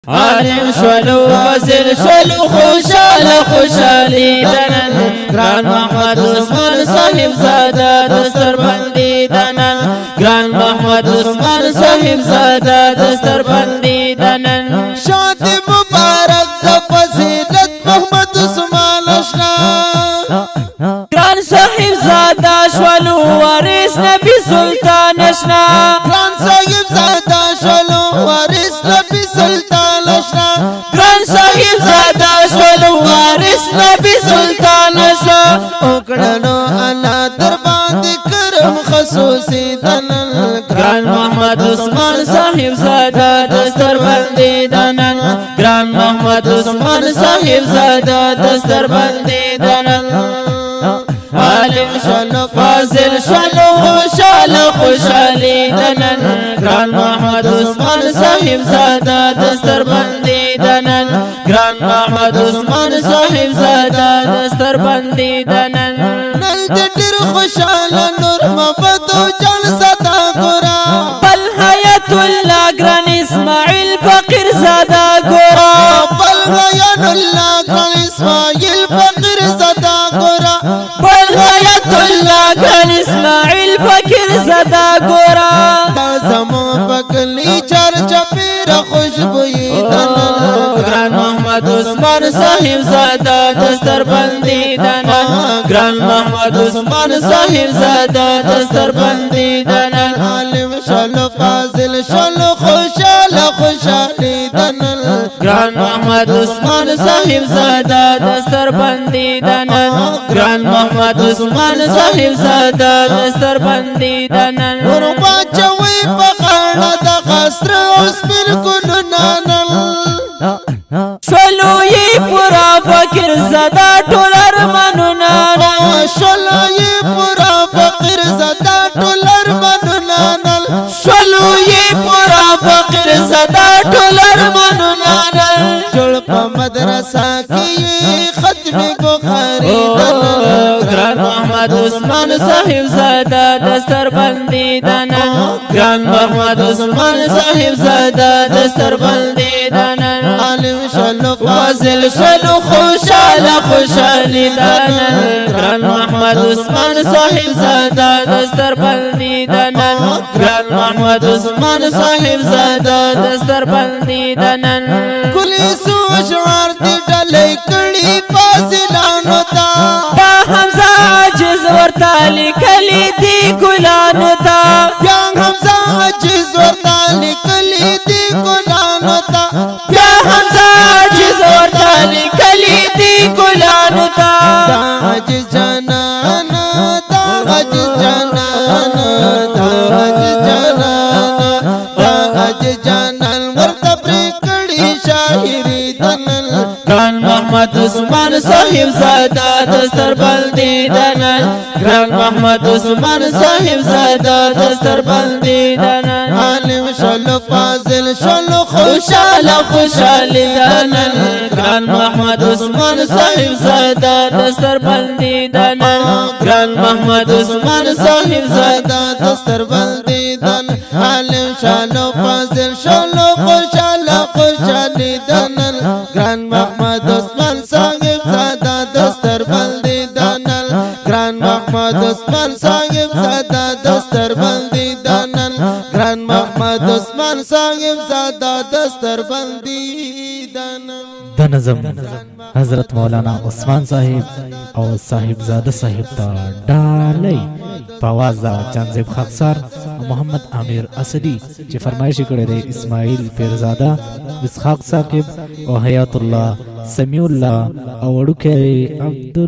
عالم شولو فضل شولو خوشالی دنن گران محمد عثمان صاحب زاده دستر بندی دنن گران محمد عثمان صاحب زاده دستر بندی دنن شاد مبارک د فضیلت محمد عثمان اشنا گران صاحب زاده شولو وارث نبی سلطان اشنا گران صاحب زاده شولو وارث نبی سلطان اشنا گران صاحب زاده شولو وارث نبی سلطان اشنا اوکڑنو الله در باندې کرم خصوصي دنن گران محمد عثمان صاحب زاده دستر بندی دنن گران محمد عثمان صاحب زاده دستر بندی دنن عالم شولو فاضل شولو خوشالی دنن گران محمد عثمان صاحب زاده دستر بندی دنن گران محمد عثمان صاحب زاده دستر بندی دنن نل دیر خوشاله نور محمد جلسه تا ګورا بل حیات الله گران اسماعیل فقیر زاده گورا بل غیان الله گران اسماعیل فقیر زاده ګورا بل حیات الله گران اسماعیل فقیر زاده گورا زمو پکلی چرچا پیر خوشبوئی دنن گران محمد عثمان صاحب زاده دستر بندی دنن گران محمد عثمان صاحب زاده دستر بندی دنن عالم شلو فاضل شلو خوشالی دنن گران محمد عثمان صاحب زاده دستر بندی دنن گران محمد عثمان صاحب زاده دستر بندی دنن وربا چوي پخړه د خسر اوس بالکل نانل شولو یې پورا فقیر زاده ټول ارمانونه شلو یې پورا فقیر زاده ټول ارمانونه شولو یې پورا فقیر زاده ټول ارمانونه جوړ په مدرسه کې ختم بخاری دنن گران محمد عثمان صاحب زاده دستر بندی دنن گران محمد عثمان صاحب زاده دستر بندی دنن عالم شلو فاضل شولو خوشالی دنن گران محمد عثمان صاحب زاده دستر بندی دنن گران محمد عثمان صاحب زاده دستر بندی دنن کلی سو اشعار دی ډلې کړي فاصلانو تا دا حمزه عجز ورته لیکلي دي ګلانو ته بیا حمزه عجز ورته لیکلي دي ګلانو تا بیا حمزه عجز ورته لیکلي دي ګلانو ته دا عجز جانانا دا عجز جانانا دا عجز جانانا دا عجز جانان ورته پرې کړي شاعري دنن گران محمد عثمان صاحب زاده دستر بندی دنن گران محمد عثمان صاحب زاده دستر بندی دنن عالم شلو فاضل شلو خوشالی دنن گران محمد عثمان صاحب زاده دستر بندی دنن گران محمد عثمان صاحب زاده دستر بندی دن عالم شلو فاضل شلو خوشالی دنن گران محمد عثمان صاحب زاده دستر بندی دنن گران محمد عثمان صاحب زاده دستر بندی دنن گران محمد عثمان صاحب زاده دستر بندی دنن د نظم حضرت مولانا عثمان صاحب او صاحب زاده صاحب ته ډالۍ په आवाज د چانزیب خاکسار محمد عامر اسدی چې فرمایش کړی دی اسماعیل پیرزاده اسحاق صاحب او حیات الله سمیع الله او وړوکی عبد